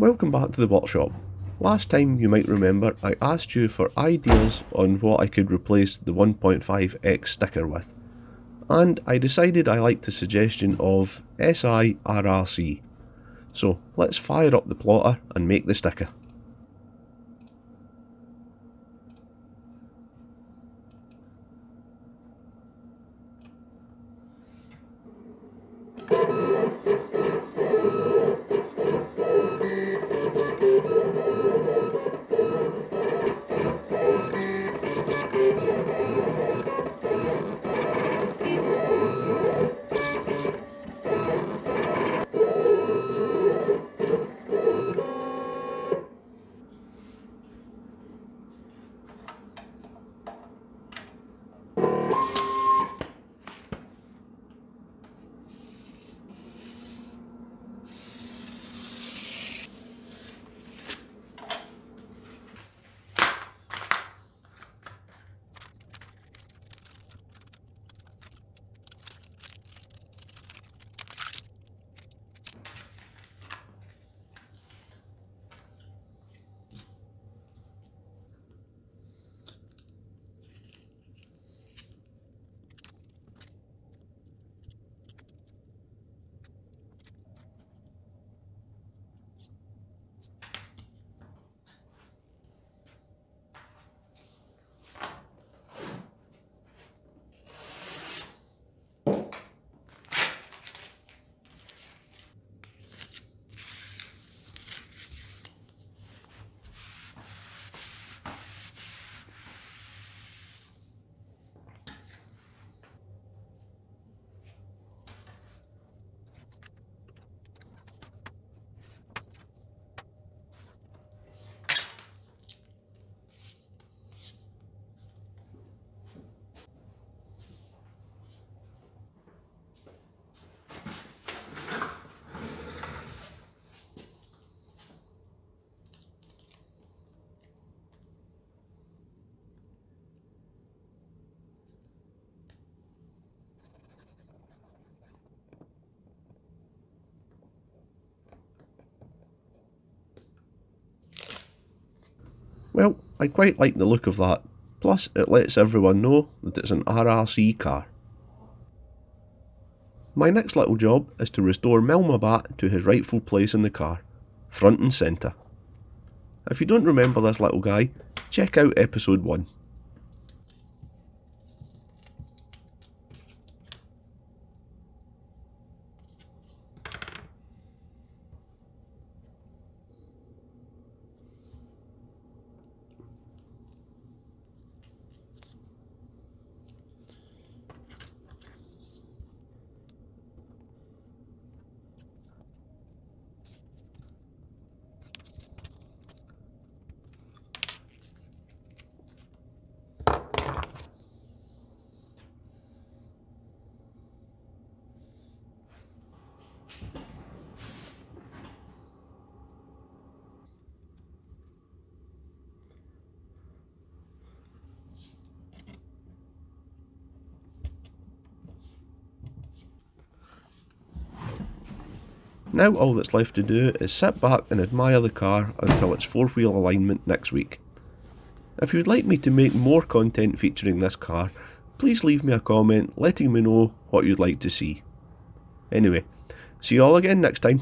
Welcome back to the workshop. Last time, you might remember, I asked you for ideas on what I could replace the 1.5x sticker with, and I decided I liked the suggestion of RRC. So let's fire up the plotter and make the sticker. Well, I quite like the look of that, plus it lets everyone know that it's an RRC car. My next little job is to restore Milmabat to his rightful place in the car, front and centre. If you don't remember this little guy, check out episode 1. Now all that's left to do is sit back and admire the car until its 4-wheel alignment next week. If you'd like me to make more content featuring this car, please leave me a comment letting me know what you'd like to see. Anyway, see you all again next time.